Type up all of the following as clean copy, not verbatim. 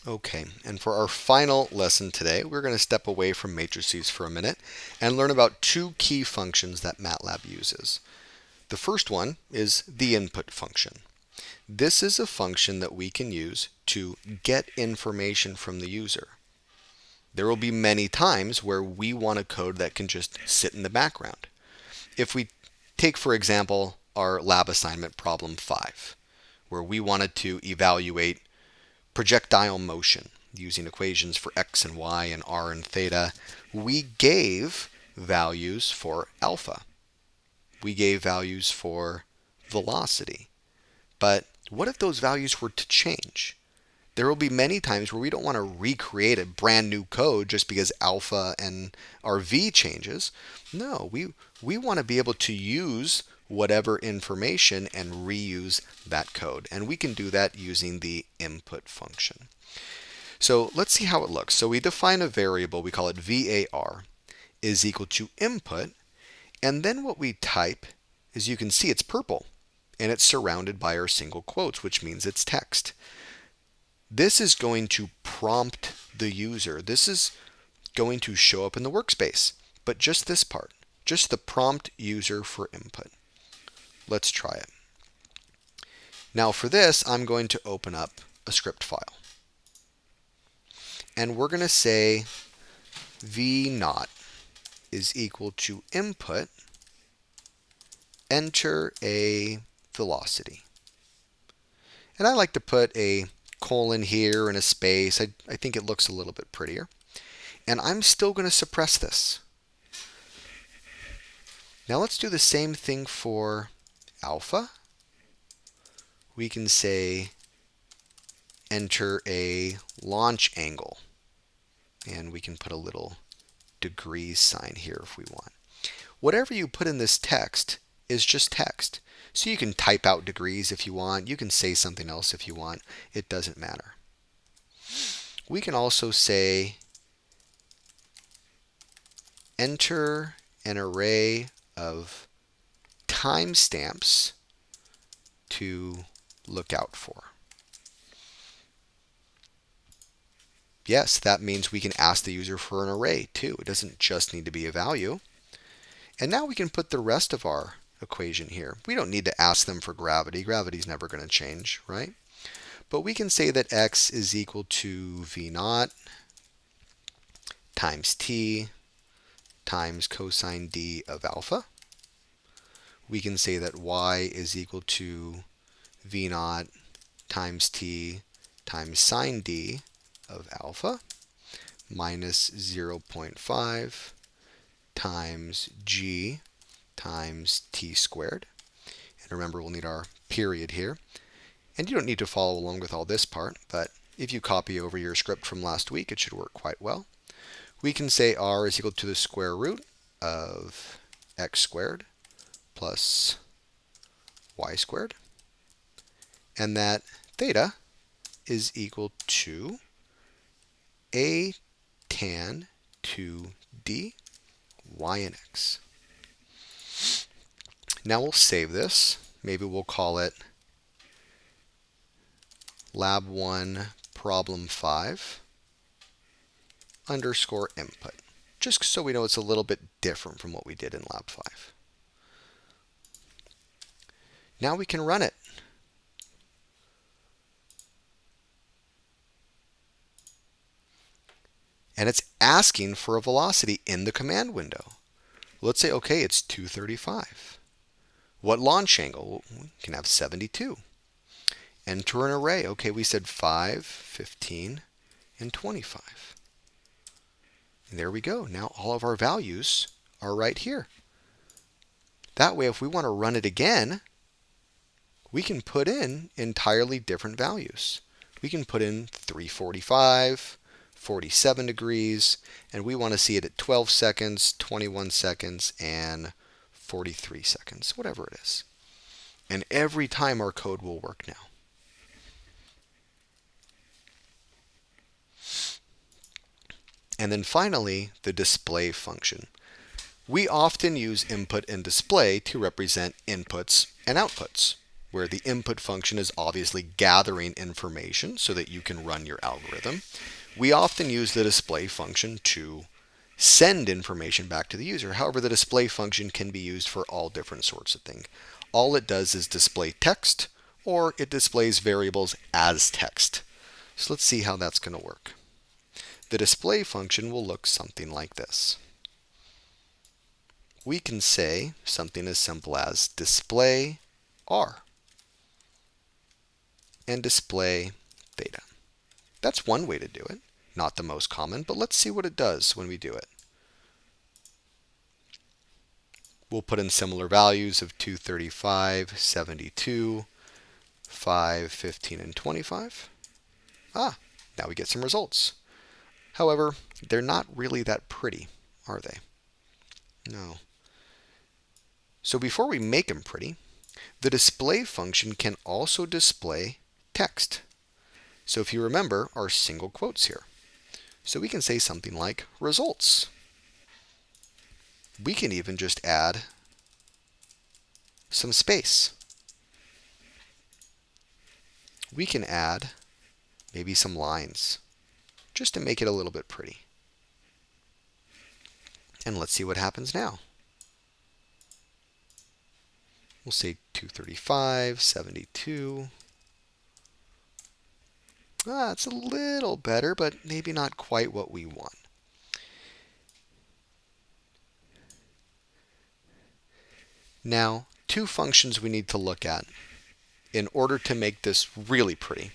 Okay, and for our final lesson today, we're going to step away from matrices for a minute and learn about two key functions that MATLAB uses. The first one is the input function. This is a function that we can use to get information from the user. There will be many times where we want a code that can just sit in the background. If we take, for example, our lab assignment problem 5, where we wanted to evaluate projectile motion using equations for x and y and r and theta, we gave values for alpha. We gave values for velocity. But what if those values were to change? There will be many times where we don't want to recreate a brand new code just because alpha and our v changes. No, we want to be able to use whatever information and reuse that code. And we can do that using the input function. So let's see how it looks. So we define a variable, we call it var, is equal to input. And then what we type is, you can see it's purple. And it's surrounded by our single quotes, which means it's text. This is going to prompt the user. This is going to show up in the workspace, but just this part, just the prompt user for input. Let's try it. Now for this, I'm going to open up a script file. And we're going to say v0 is equal to input, enter a velocity. And I like to put a colon here and a space. I think it looks a little bit prettier. And I'm still going to suppress this. Now let's do the same thing for alpha. We can say enter a launch angle. And we can put a little degrees sign here if we want. Whatever you put in this text is just text. So you can type out degrees if you want. You can say something else if you want. It doesn't matter. We can also say enter an array of timestamps to look out for. Yes, that means we can ask the user for an array too. It doesn't just need to be a value. And now we can put the rest of our equation here. We don't need to ask them for gravity. Gravity's never going to change, right? But we can say that x is equal to v0 times t times cosine d of alpha. We can say that y is equal to v0 times t times sine d of alpha minus 0.5 times g times t squared. And remember, we'll need our period here. And you don't need to follow along with all this part, but if you copy over your script from last week, it should work quite well. We can say r is equal to the square root of x squared plus y squared, and that theta is equal to a tan 2d y and x. Now we'll save this. Maybe we'll call it lab 1 problem 5 underscore input, just so we know it's a little bit different from what we did in lab 5. Now we can run it. And it's asking for a velocity in the command window. Let's say, okay, it's 235. What launch angle? Well, we can have 72. Enter an array. Okay, we said 5, 15, and 25. And there we go. Now all of our values are right here. That way, if we want to run it again, we can put in entirely different values. We can put in 345, 47 degrees, and we want to see it at 12 seconds, 21 seconds, and 43 seconds, whatever it is. And every time our code will work now. And then finally, the display function. We often use input and display to represent inputs and outputs. where the input function is obviously gathering information so that you can run your algorithm. We often use the display function to send information back to the user. However, the display function can be used for all different sorts of things. All it does is display text, or it displays variables as text. So let's see how that's going to work. The display function will look something like this. We can say something as simple as display R and display theta. That's one way to do it. Not the most common, but let's see what it does when we do it. We'll put in similar values of 235, 72, 5, 15, and 25. Now we get some results. However, they're not really that pretty, are they? No. So before we make them pretty, the display function can also display text. So if you remember our single quotes here. So we can say something like results. We can even just add some space. We can add maybe some lines just to make it a little bit pretty. And let's see what happens now. We'll say 235, 72. It's a little better, but maybe not quite what we want. Now, two functions we need to look at in order to make this really pretty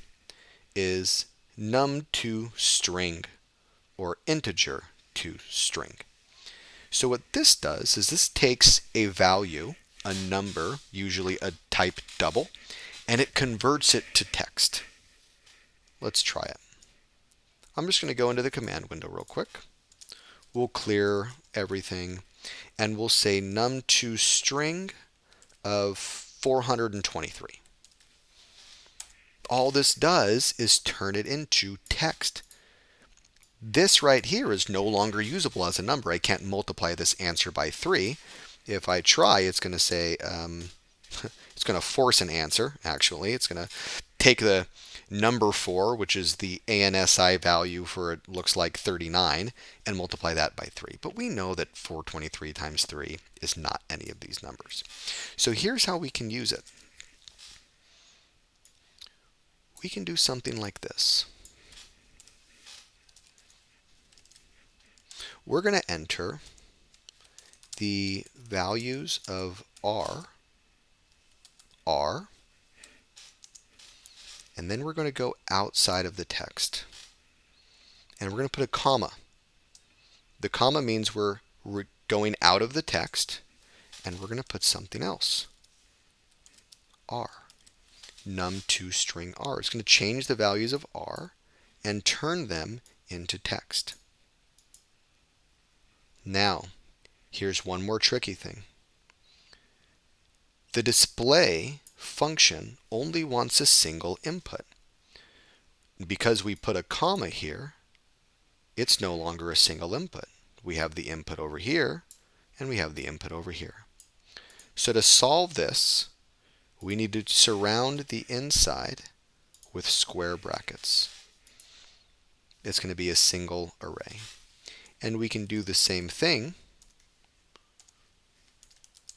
is num2string or integer2string. So what this does is this takes a value, a number, usually a type double, and it converts it to text. Let's try it. I'm just going to go into the command window real quick. We'll clear everything, and we'll say num2string of 423. All this does is turn it into text. This right here is no longer usable as a number. I can't multiply this answer by 3. If I try, it's going to say, it's going to force an answer, actually. It's going to take the number 4, which is the ANSI value for it looks like 39, and multiply that by 3. But we know that 423 times 3 is not any of these numbers. So here's how we can use it. We can do something like this. We're going to enter the values of R, and then we're going to go outside of the text. And we're going to put a comma. The comma means we're going out of the text, and we're going to put something else. R. Num2string R. It's going to change the values of R and turn them into text. Now, here's one more tricky thing. The display function only wants a single input. Because we put a comma here, it's no longer a single input. We have the input over here, and we have the input over here. So to solve this, we need to surround the inside with square brackets. It's going to be a single array. And we can do the same thing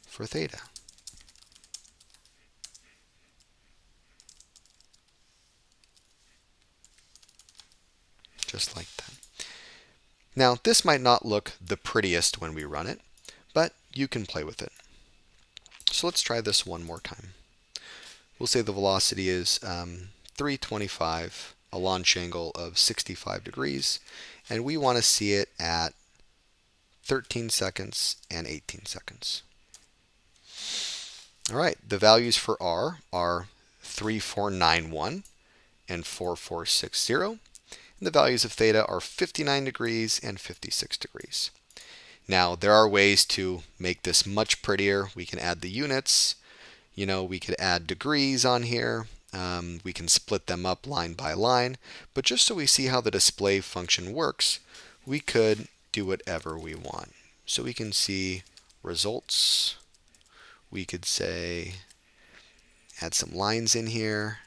for theta. Just like that. Now, this might not look the prettiest when we run it, but you can play with it. So let's try this one more time. We'll say the velocity is 325, a launch angle of 65 degrees, and we want to see it at 13 seconds and 18 seconds. All right, the values for R are 3491 and 4460. And the values of theta are 59 degrees and 56 degrees. Now, there are ways to make this much prettier. We can add the units. We could add degrees on here. We can split them up line by line. But just so we see how the display function works, we could do whatever we want. So we can see results. We could say Add some lines in here.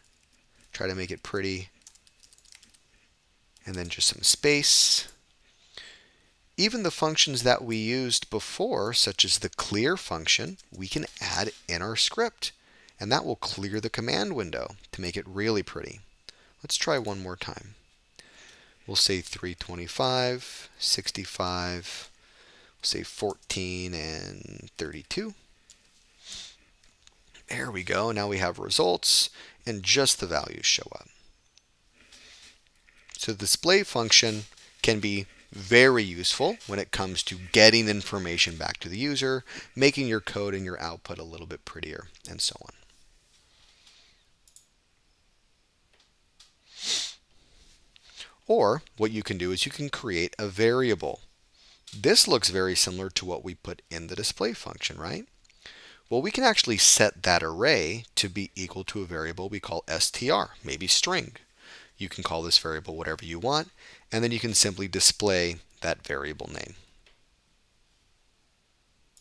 Try to make it pretty. And then just some space. Even the functions that we used before, such as the clear function, we can add in our script. And that will clear the command window to make it really pretty. Let's try one more time. We'll say 325, 65, we'll say 14 and 32. There we go. Now we have results, and just the values show up. So the display function can be very useful when it comes to getting information back to the user, making your code and your output a little bit prettier, and so on. Or what you can do is you can create a variable. This looks very similar to what we put in the display function, right? Well, we can actually set that array to be equal to a variable we call str, maybe string. You can call this variable whatever you want, and then you can simply display that variable name.